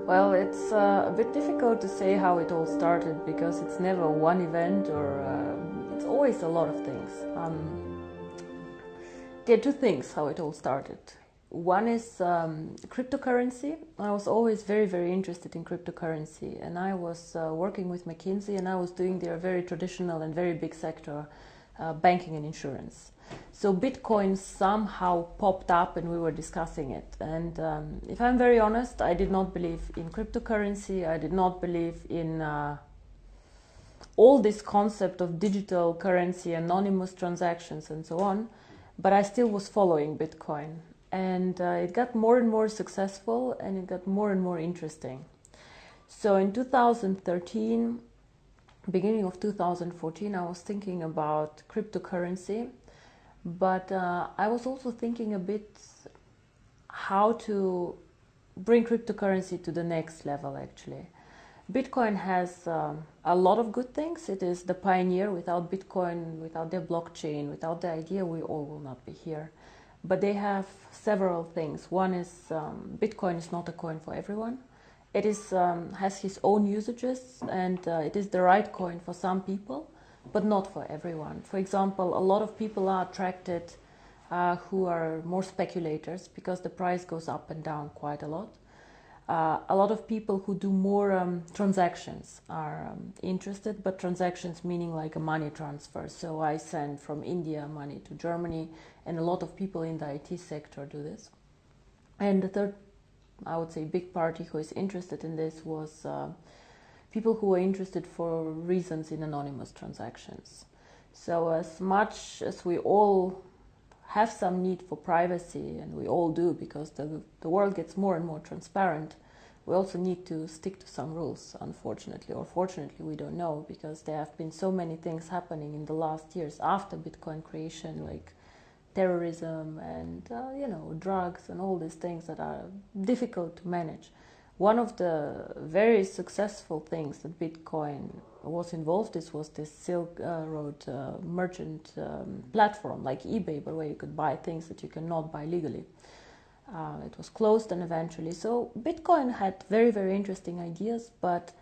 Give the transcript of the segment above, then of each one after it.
Well, it's a bit difficult to say how it all started because it's never one event or it's always a lot of things. There are two things how it all started. One is cryptocurrency. I was always very interested in cryptocurrency, and I was working with McKinsey, and I was doing their very traditional and very big sector, banking and insurance. So Bitcoin somehow popped up and we were discussing it. And if I'm very honest, I did not believe in cryptocurrency. I did not believe in all this concept of digital currency, anonymous transactions and so on. But I still was following Bitcoin. And it got more and more successful and it got more and more interesting. So in 2013, beginning of 2014, I was thinking about cryptocurrency. But I was also thinking a bit how to bring cryptocurrency to the next level, actually. Bitcoin has a lot of good things. It is the pioneer. Without Bitcoin, without their blockchain, without the idea, we all will not be here. But they have several things. One is Bitcoin is not a coin for everyone. It is has its own usages, and it is the right coin for some people, but not for everyone. For example, a lot of people are attracted who are more speculators because the price goes up and down quite a lot. A lot of people who do more transactions are interested, but transactions meaning like a money transfer. So I send from India money to Germany, and a lot of people in the IT sector do this. And the third, I would say, big party who is interested in this was people who are interested for reasons in anonymous transactions. So as much as we all have some need for privacy, and we all do because the world gets more and more transparent, we also need to stick to some rules, unfortunately, or fortunately, we don't know, because there have been so many things happening in the last years after Bitcoin creation, like terrorism and drugs and all these things that are difficult to manage. One of the very successful things that Bitcoin was involved in was this Silk Road merchant platform like eBay, but where you could buy things that you cannot buy legally. It was closed and eventually. So Bitcoin had very interesting ideas, but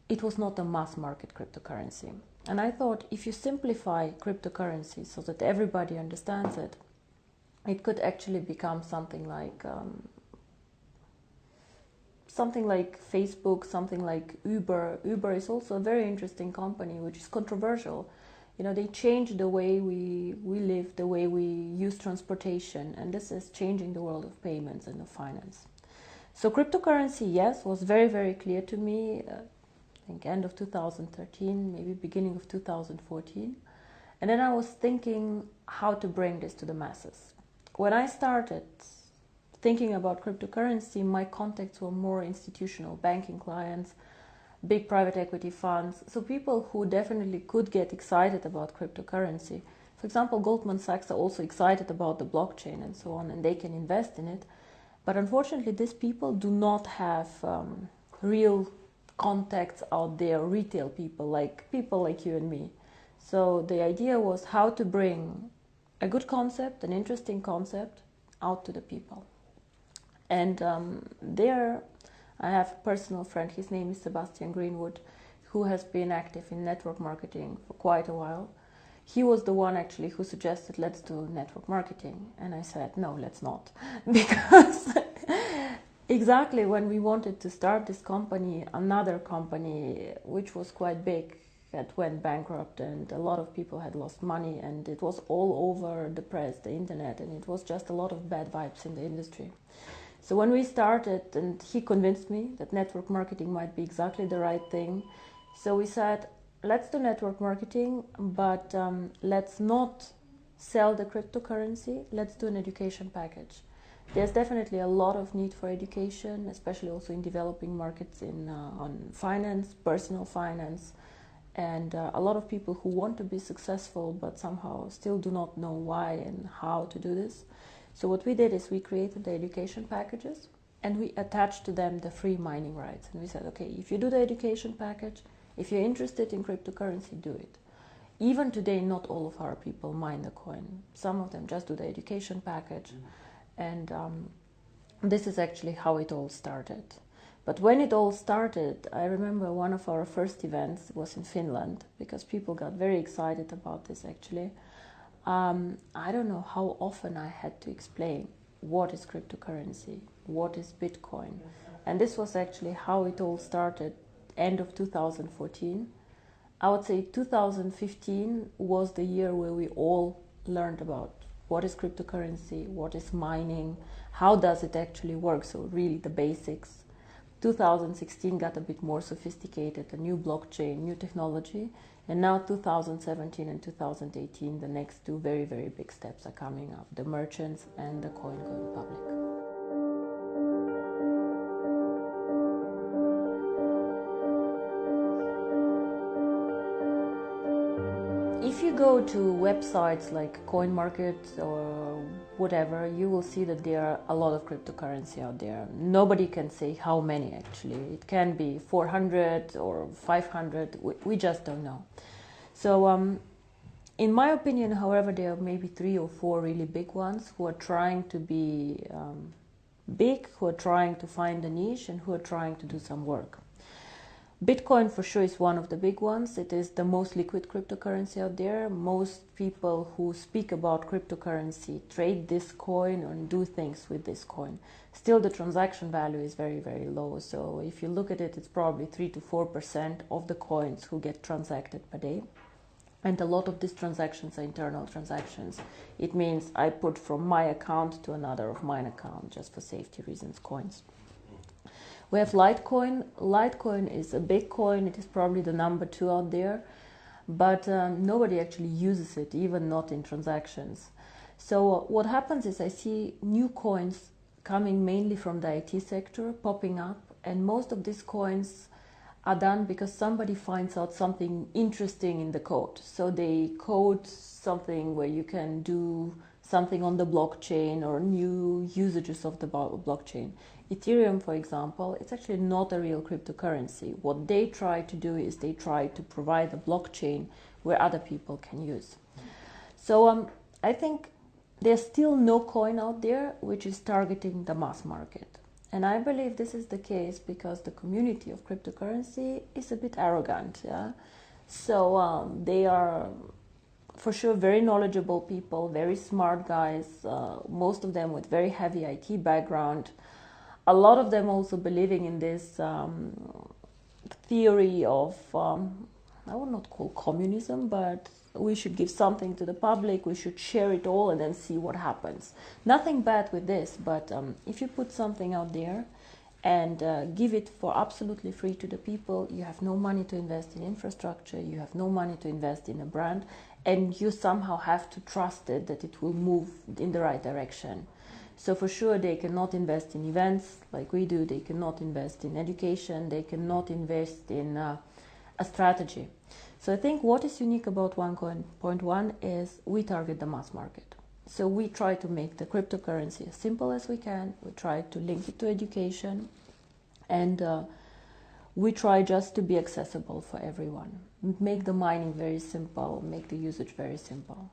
it was not a mass market cryptocurrency. And I thought if you simplify cryptocurrency so that everybody understands it, it could actually become something like Facebook, something like Uber. Uber is also a very interesting company, which is controversial. You know, they change the way we live, the way we use transportation, and this is changing the world of payments and of finance. So cryptocurrency, yes, was very clear to me, I think end of 2013, maybe beginning of 2014. And then I was thinking how to bring this to the masses. When I started thinking about cryptocurrency, my contacts were more institutional banking clients, big private equity funds, so people who definitely could get excited about cryptocurrency. For example, Goldman Sachs are also excited about the blockchain and so on, and they can invest in it. But unfortunately, these people do not have real contacts out there, retail people like you and me. So the idea was how to bring a good concept, an interesting concept, out to the people. And there I have a personal friend, his name is Sebastian Greenwood, who has been active in network marketing for quite a while. He was the one actually who suggested, let's do network marketing. And I said, no, let's not. Because exactly when we wanted to start this company, another company, which was quite big, had went bankrupt, and a lot of people had lost money, and it was all over the press, the internet, and it was just a lot of bad vibes in the industry. So when we started, and he convinced me that network marketing might be exactly the right thing, so we said, let's do network marketing, but let's not sell the cryptocurrency, let's do an education package. There's definitely a lot of need for education, especially also in developing markets on finance, personal finance, and a lot of people who want to be successful but somehow still do not know why and how to do this. So what we did is we created the education packages and we attached to them the free mining rights. And we said, okay, if you do the education package, if you're interested in cryptocurrency, do it. Even today, not all of our people mine the coin. Some of them just do the education package. And this is actually how it all started. But when it all started, I remember one of our first events was in Finland, because people got very excited about this actually. I don't know how often I had to explain what is cryptocurrency, what is Bitcoin. And this was actually how it all started, end of 2014. I would say 2015 was the year where we all learned about what is cryptocurrency, what is mining, how does it actually work, so really the basics. 2016 got a bit more sophisticated, a new blockchain, new technology, and now 2017 and 2018, the next two very, very big steps are coming up, the merchants and the coin going public. If you go to websites like CoinMarket or whatever, you will see that there are a lot of cryptocurrency out there. Nobody can say how many actually. It can be 400 or 500, we just don't know. So in my opinion, however, there are maybe 3 or 4 really big ones who are trying to be big, who are trying to find a niche and who are trying to do some work. Bitcoin for sure is one of the big ones. It is the most liquid cryptocurrency out there. Most people who speak about cryptocurrency trade this coin and do things with this coin. Still, the transaction value is very, very low. So if you look at it, it's probably 3 to 4% of the coins who get transacted per day. And a lot of these transactions are internal transactions. It means I put from my account to another of mine account, just for safety reasons, coins. We have Litecoin. Litecoin is a big coin. It is probably the number 2 out there, but nobody actually uses it, even not in transactions. So what happens is I see new coins coming mainly from the IT sector popping up, and most of these coins are done because somebody finds out something interesting in the code. So they code something where you can do something on the blockchain or new usages of the blockchain. Ethereum, for example, it's actually not a real cryptocurrency. What they try to do is they try to provide a blockchain where other people can use. So I think there's still no coin out there which is targeting the mass market. And I believe this is the case because the community of cryptocurrency is a bit arrogant. Yeah? So they are for sure very knowledgeable people, very smart guys, most of them with very heavy IT background. A lot of them also believing in this theory of, I would not call communism, but we should give something to the public, we should share it all and then see what happens. Nothing bad with this, but if you put something out there and give it for absolutely free to the people, you have no money to invest in infrastructure, you have no money to invest in a brand, and you somehow have to trust it that it will move in the right direction. So for sure they cannot invest in events like we do, they cannot invest in education, they cannot invest in a strategy. So I think what is unique about OneCoin point 1 is we target the mass market. So we try to make the cryptocurrency as simple as we can, we try to link it to education, and we try just to be accessible for everyone. Make the mining very simple, make the usage very simple.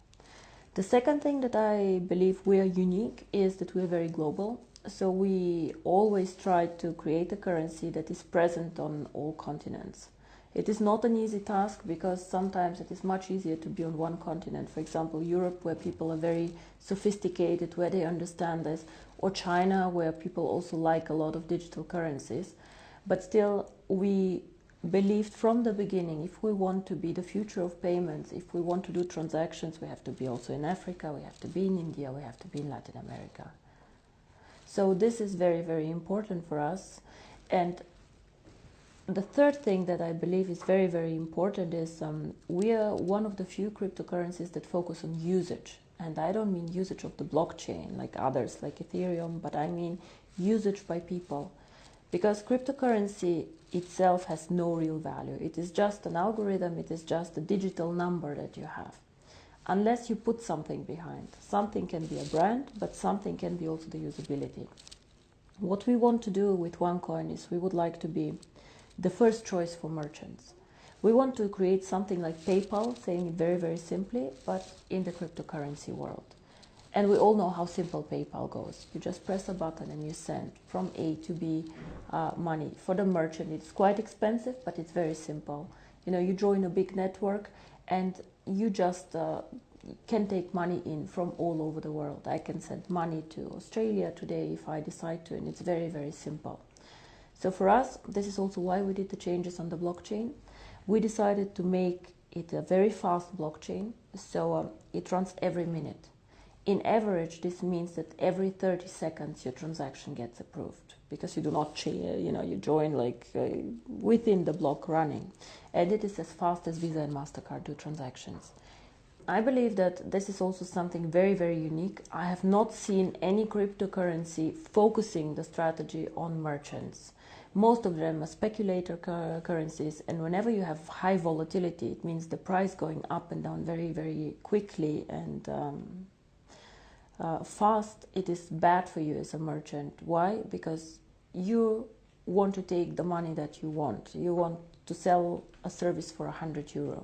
The second thing that I believe we are unique is that we are very global. So we always try to create a currency that is present on all continents. It is not an easy task because sometimes it is much easier to be on one continent. For example, Europe, where people are very sophisticated, where they understand this, or China, where people also like a lot of digital currencies. But still, we believed from the beginning, if we want to be the future of payments, if we want to do transactions, we have to be also in Africa, we have to be in India, we have to be in Latin America. So this is very, very important for us. And the third thing that I believe is very, very important is we are one of the few cryptocurrencies that focus on usage. And I don't mean usage of the blockchain like others, like Ethereum, but I mean usage by people. Because cryptocurrency itself has no real value. It is just an algorithm, it is just a digital number that you have. Unless you put something behind. Something can be a brand, but something can be also the usability. What we want to do with OneCoin is we would like to be the first choice for merchants. We want to create something like PayPal, saying it very, very simply, but in the cryptocurrency world. And we all know how simple PayPal goes. You just press a button and you send from A to B money. For the merchant, it's quite expensive, but it's very simple. You know, you join a big network and you just can take money in from all over the world. I can send money to Australia today if I decide to, and it's very, very simple. So for us, this is also why we did the changes on the blockchain. We decided to make it a very fast blockchain, so it runs every minute. In average, this means that every 30 seconds your transaction gets approved, because you do not, you join like within the block running, and it is as fast as Visa and MasterCard do transactions. I believe that this is also something very, very unique. I have not seen any cryptocurrency focusing the strategy on merchants. Most of them are speculator currencies, and whenever you have high volatility, it means the price going up and down very, very quickly and fast. It is bad for you as a merchant. Why? Because you want to take the money that you want. You want to sell a service for €100.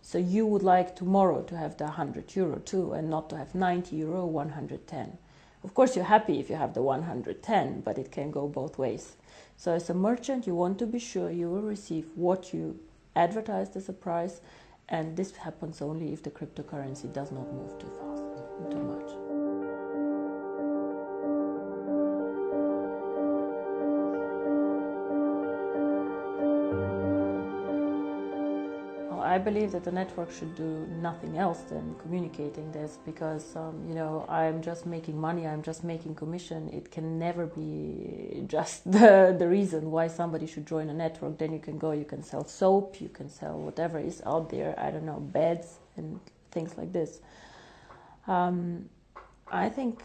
So you would like tomorrow to have the €100 too, and not to have €90, 110. Of course, you're happy if you have the 110, but it can go both ways. So as a merchant, you want to be sure you will receive what you advertised as a price, and this happens only if the cryptocurrency does not move too fast, too much. I believe that the network should do nothing else than communicating this, because I'm just making money, I'm just making commission. It can never be just the reason why somebody should join a network. Then you can go, you can sell soap, you can sell whatever is out there, I don't know, beds and things like this. I think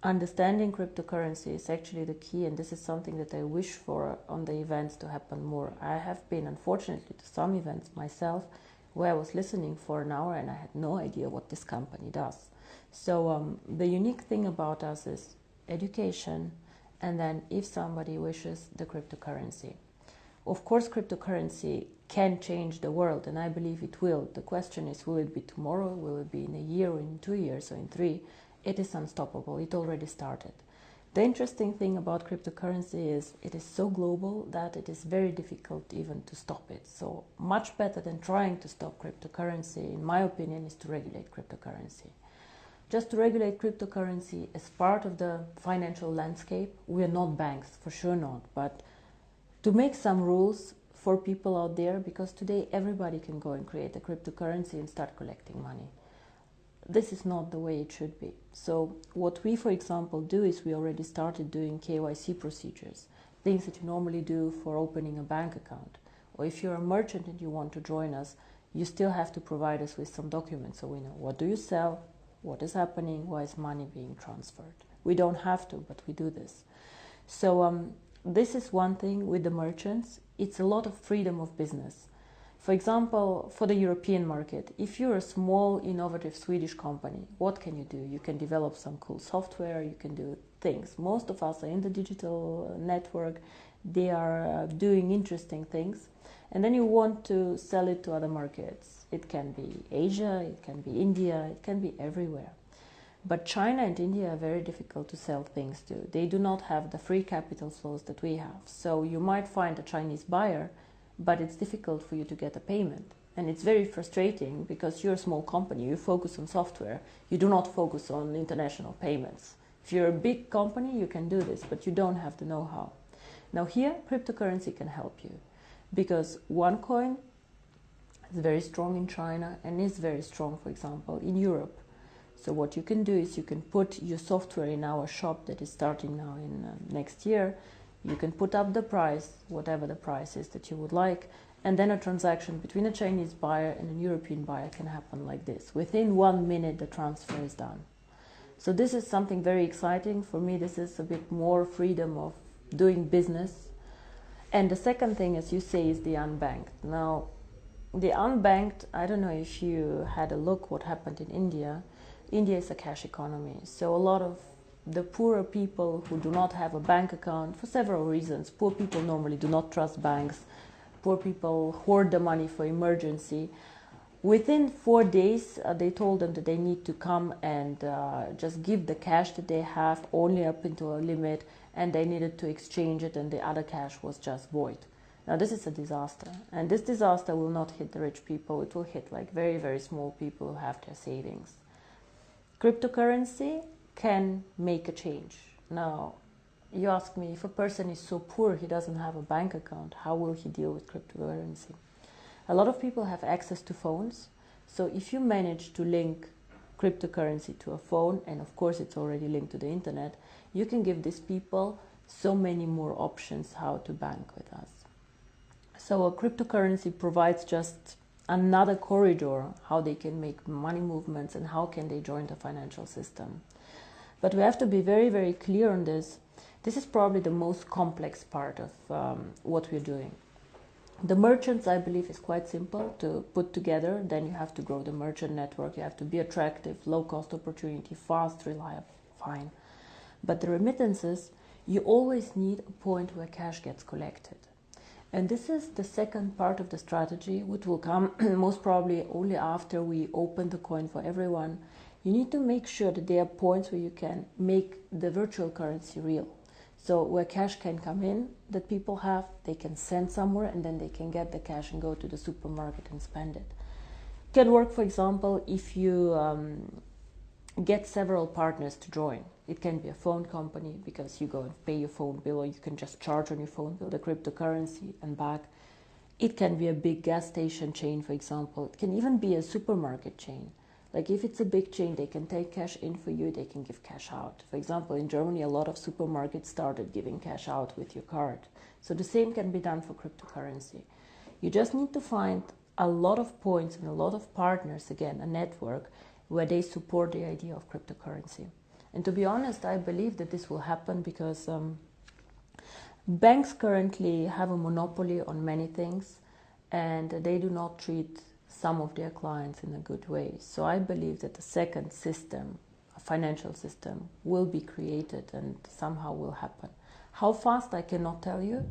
understanding cryptocurrency is actually the key, and this is something that I wish for on the events to happen more. I have been, unfortunately, to some events myself where I was listening for an hour and I had no idea what this company does. So the unique thing about us is education, and then if somebody wishes, the cryptocurrency. Of course, cryptocurrency can change the world, and I believe it will. The question is, will it be tomorrow, will it be in a year, or in 2 years, or in 3? It is unstoppable. It already started. The interesting thing about cryptocurrency is it is so global that it is very difficult even to stop it. So much better than trying to stop cryptocurrency, in my opinion, is to regulate cryptocurrency. Just to regulate cryptocurrency as part of the financial landscape. We are not banks, for sure not, but to make some rules for people out there, because today everybody can go and create a cryptocurrency and start collecting money. This is not the way it should be. So what we, for example, do is we already started doing KYC procedures, things that you normally do for opening a bank account. Or if you're a merchant and you want to join us, you still have to provide us with some documents so we know what do you sell, what is happening, why is money being transferred. We don't have to, but we do this. So this is one thing with the merchants. It's a lot of freedom of business. For example, for the European market, if you're a small, innovative Swedish company, what can you do? You can develop some cool software, you can do things. Most of us are in the digital network, they are doing interesting things, and then you want to sell it to other markets. It can be Asia, it can be India, it can be everywhere. But China and India are very difficult to sell things to. They do not have the free capital flows that we have. So you might find a Chinese buyer, but it's difficult for you to get a payment. And it's very frustrating because you're a small company, you focus on software, you do not focus on international payments. If you're a big company, you can do this, but you don't have the know-how. Now here, cryptocurrency can help you, because OneCoin is very strong in China and is very strong, for example, in Europe. So what you can do is you can put your software in our shop that is starting now in next year. You can put up the price, whatever the price is that you would like, and then a transaction between a Chinese buyer and a European buyer can happen like this. Within 1 minute, the transfer is done. So this is something very exciting. For me, this is a bit more freedom of doing business. And the second thing, as you say, is the unbanked. Now, the unbanked, I don't know if you had a look what happened in India. India is a cash economy, so a lot of the poorer people who do not have a bank account for several reasons. Poor people normally do not trust banks. Poor people hoard the money for emergency. Within 4 days, they told them that they need to come and just give the cash that they have only up into a limit, and they needed to exchange it, and the other cash was just void. Now this is a disaster, and this disaster will not hit the rich people. It will hit like very, very small people who have their savings. Cryptocurrency can make a change. Now, you ask me, if a person is so poor he doesn't have a bank account, how will he deal with cryptocurrency? A lot of people have access to phones, so if you manage to link cryptocurrency to a phone, and of course it's already linked to the internet, you can give these people so many more options how to bank with us. So a cryptocurrency provides just another corridor how they can make money movements and how can they join the financial system. But we have to be very, very clear on this. This is probably the most complex part of what we're doing. The merchants, I believe, is quite simple to put together. Then you have to grow the merchant network. You have to be attractive, low-cost opportunity, fast, reliable, fine. But the remittances, you always need a point where cash gets collected. And this is the second part of the strategy, which will come most probably only after we open the coin for everyone. You need to make sure that there are points where you can make the virtual currency real. So where cash can come in that people have, they can send somewhere, and then they can get the cash and go to the supermarket and spend it. It can work, for example, if you get several partners to join. It can be a phone company, because you go and pay your phone bill, or you can just charge on your phone bill the cryptocurrency and back. It can be a big gas station chain, for example. It can even be a supermarket chain. Like if it's a big chain, they can take cash in for you, they can give cash out. For example, in Germany, a lot of supermarkets started giving cash out with your card. So the same can be done for cryptocurrency. You just need to find a lot of points and a lot of partners, again, a network, where they support the idea of cryptocurrency. And to be honest, I believe that this will happen because banks currently have a monopoly on many things, and they do not treat some of their clients in a good way. So I believe that the second system, a financial system, will be created and somehow will happen. How fast, I cannot tell you,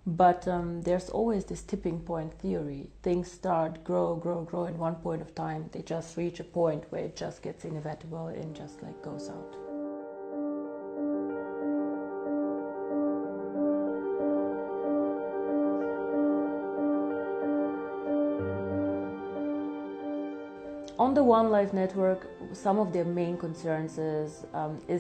but there's always this tipping point theory. Things start, grow, at one point of time, they just reach a point where it just gets inevitable and just like goes out. On the OneLife network, some of their main concerns is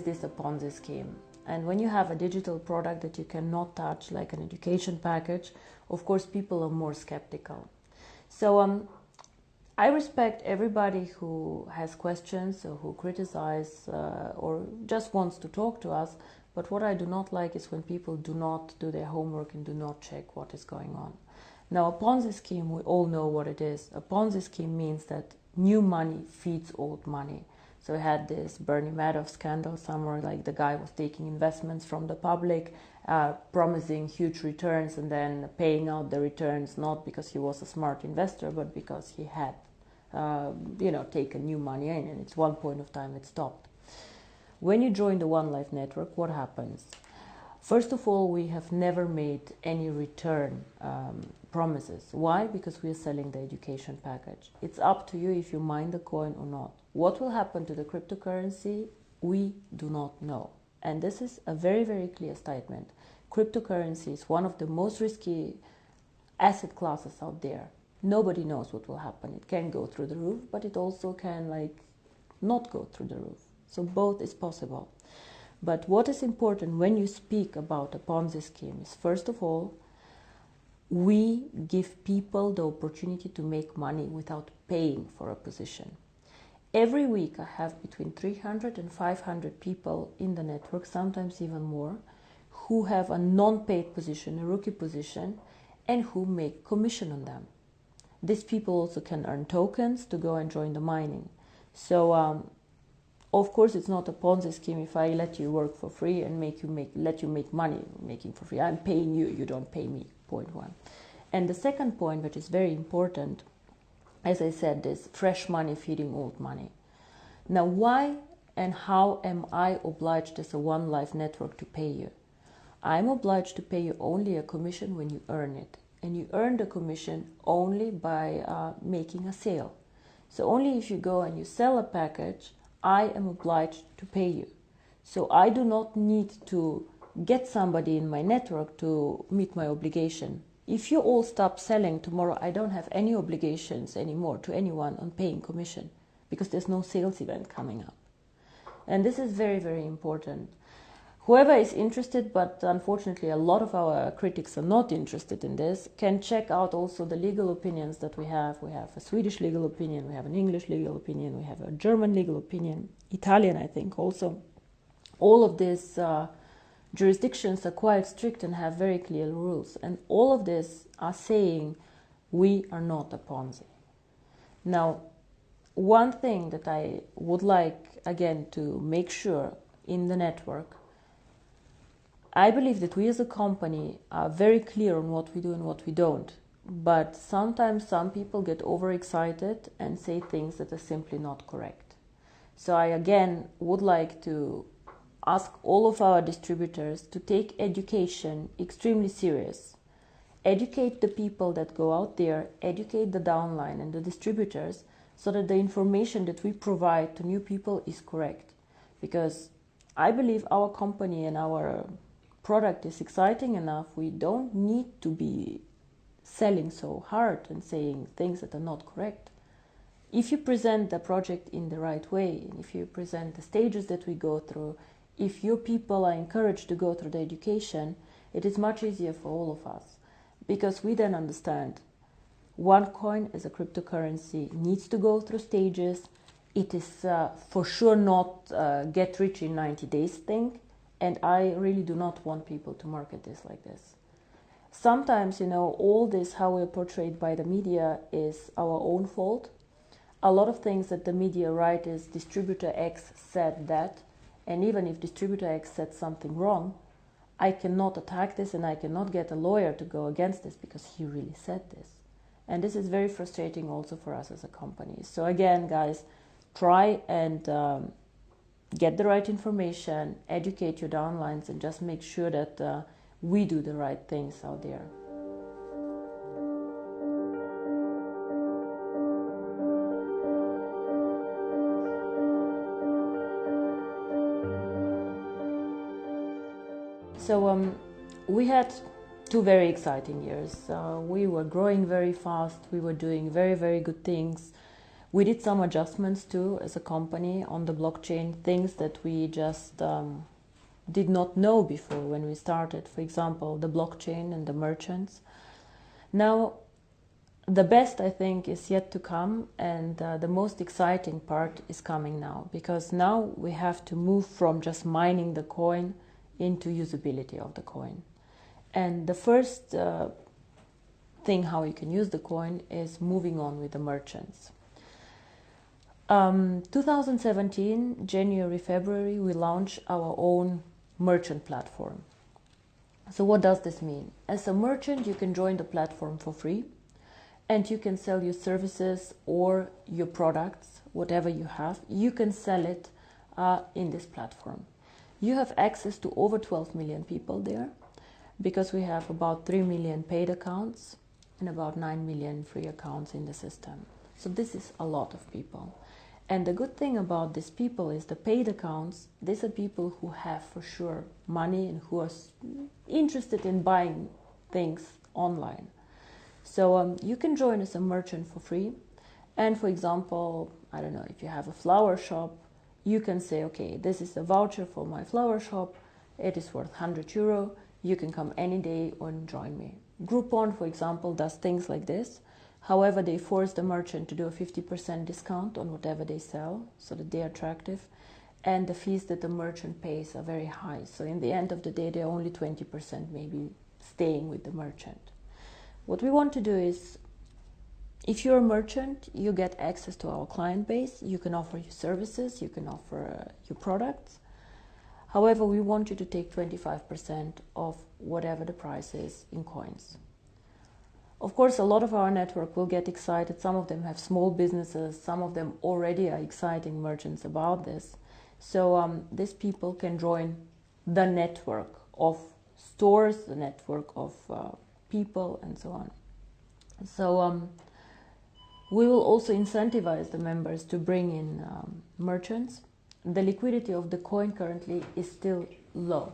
this a Ponzi scheme? And when you have a digital product that you cannot touch, like an education package, of course people are more skeptical. So I respect everybody who has questions or who criticize or just wants to talk to us, but what I do not like is when people do not do their homework and do not check what is going on. Now, a Ponzi scheme, we all know what it is. A Ponzi scheme means that new money feeds old money. So we had this Bernie Madoff scandal somewhere, like the guy was taking investments from the public, promising huge returns and then paying out the returns, not because he was a smart investor, but because he had, taken new money in, and at one point of time it stopped. When you join the OneLife network, what happens? First of all, we have never made any return promises. Why? Because we are selling the education package. It's up to you if you mine the coin or not. What will happen to the cryptocurrency, we do not know. And this is a very, very clear statement. Cryptocurrency is one of the most risky asset classes out there. Nobody knows what will happen. It can go through the roof, but it also can not go through the roof. So both is possible. But what is important when you speak about a Ponzi scheme is, first of all, we give people the opportunity to make money without paying for a position. Every week I have between 300 and 500 people in the network, sometimes even more, who have a non-paid position, a rookie position, and who make commission on them. These people also can earn tokens to go and join the mining. So of course, it's not a Ponzi scheme if I let you work for free and let you make money making for free. I'm paying you, you don't pay me, point one. And the second point, which is very important, as I said, is fresh money feeding old money. Now, why and how am I obliged as a OneLife network to pay you? I'm obliged to pay you only a commission when you earn it. And you earn the commission only by making a sale. So only if you go and you sell a package, I am obliged to pay you. So I do not need to get somebody in my network to meet my obligation. If you all stop selling tomorrow, I don't have any obligations anymore to anyone on paying commission, because there's no sales event coming up. And this is very, very important. Whoever is interested, but unfortunately a lot of our critics are not interested in this, can check out also the legal opinions that we have. We have a Swedish legal opinion, we have an English legal opinion, we have a German legal opinion, Italian I think also. All of these jurisdictions are quite strict and have very clear rules. And all of this are saying we are not a Ponzi. Now, one thing that I would like, again, to make sure in the network, I believe that we as a company are very clear on what we do and what we don't. But sometimes some people get overexcited and say things that are simply not correct. So I, again, would like to ask all of our distributors to take education extremely serious. Educate the people that go out there, educate the downline and the distributors, so that the information that we provide to new people is correct. Because I believe our company and our product is exciting enough. We don't need to be selling so hard and saying things that are not correct. If you present the project in the right way, and if you present the stages that we go through, if your people are encouraged to go through the education, it is much easier for all of us, because we then understand OneCoin as a cryptocurrency needs to go through stages. It is for sure not get rich in 90 days thing, and I really do not want people to market this like this. Sometimes, all this, how we're portrayed by the media, is our own fault. A lot of things that the media write is distributor X said that, and even if distributor X said something wrong, I cannot attack this and I cannot get a lawyer to go against this because he really said this. And this is very frustrating also for us as a company. So again, guys, try and get the right information, educate your downlines, and just make sure that we do the right things out there. So we had 2 very exciting years. We were growing very fast. We were doing very, very good things. We did some adjustments too as a company on the blockchain, things that we just did not know before when we started. For example, the blockchain and the merchants. Now, the best, I think, is yet to come, and the most exciting part is coming now, because now we have to move from just mining the coin into usability of the coin. And the first thing how you can use the coin is moving on with the merchants. 2017, January, February, we launched our own merchant platform. So what does this mean? As a merchant, you can join the platform for free, and you can sell your services or your products, whatever you have. You can sell it in this platform. You have access to over 12 million people there, because we have about 3 million paid accounts and about 9 million free accounts in the system. So this is a lot of people. And the good thing about these people is the paid accounts, these are people who have for sure money and who are interested in buying things online. So you can join as a merchant for free. And for example, I don't know, if you have a flower shop, you can say, okay, this is a voucher for my flower shop. It is worth €100. You can come any day and join me. Groupon, for example, does things like this. However, they force the merchant to do a 50% discount on whatever they sell so that they are attractive. And the fees that the merchant pays are very high. So in the end of the day, they're only 20% maybe staying with the merchant. What we want to do is, if you're a merchant, you get access to our client base. You can offer your services, you can offer your products. However, we want you to take 25% of whatever the price is in coins. Of course, a lot of our network will get excited. Some of them have small businesses. Some of them already are exciting merchants about this. So these people can join the network of stores, the network of people, and so on. So We will also incentivize the members to bring in merchants. The liquidity of the coin currently is still low.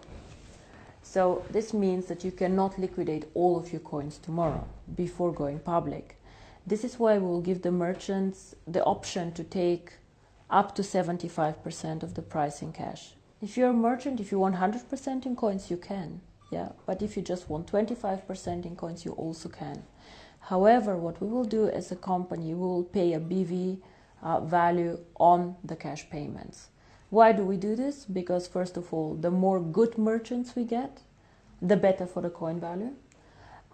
So this means that you cannot liquidate all of your coins tomorrow before going public. This is why we will give the merchants the option to take up to 75% of the price in cash. If you're a merchant, if you want 100% in coins, you can. Yeah, but if you just want 25% in coins, you also can. However, what we will do as a company, we will pay a BV value on the cash payments. Why do we do this? Because first of all, the more good merchants we get, the better for the coin value.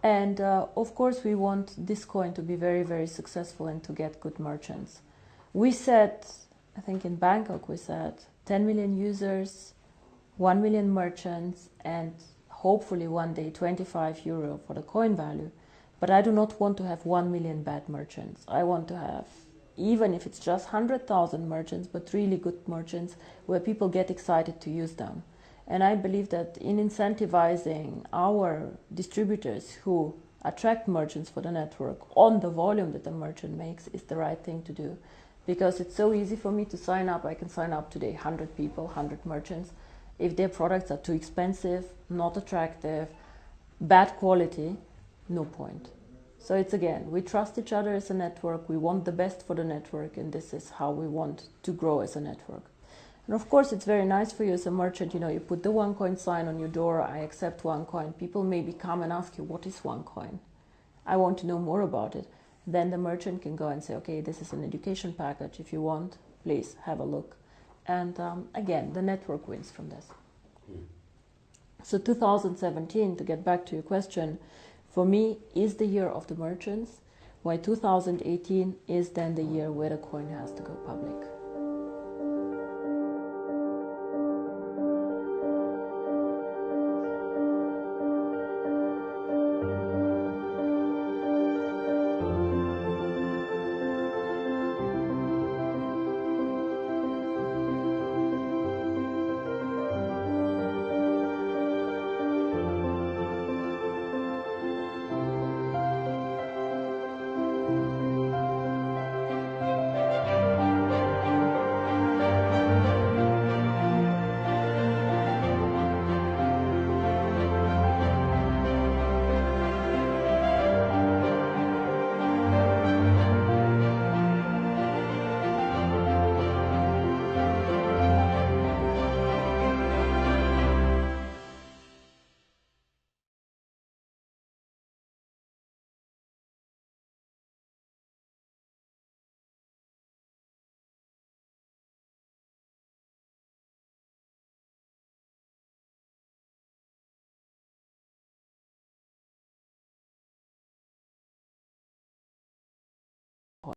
And of course, we want this coin to be very, very successful and to get good merchants. We said, I think in Bangkok, we said 10 million users, 1 million merchants, and hopefully one day 25 euro for the coin value. But I do not want to have 1 million bad merchants. I want to have, even if it's just 100,000 merchants, but really good merchants where people get excited to use them. And I believe that in incentivizing our distributors who attract merchants for the network on the volume that the merchant makes is the right thing to do. Because it's so easy for me to sign up. I can sign up today 100 people, 100 merchants. If their products are too expensive, not attractive, bad quality, no point. So it's again, we trust each other as a network, we want the best for the network, and this is how we want to grow as a network. And of course, it's very nice for you as a merchant, you put the OneCoin sign on your door, I accept OneCoin. People maybe come and ask you, what is OneCoin? I want to know more about it. Then the merchant can go and say, okay, this is an education package. If you want, please have a look. And again, the network wins from this. So 2017, to get back to your question, for me is the year of the merchants, while 2018 is then the year where the coin has to go public.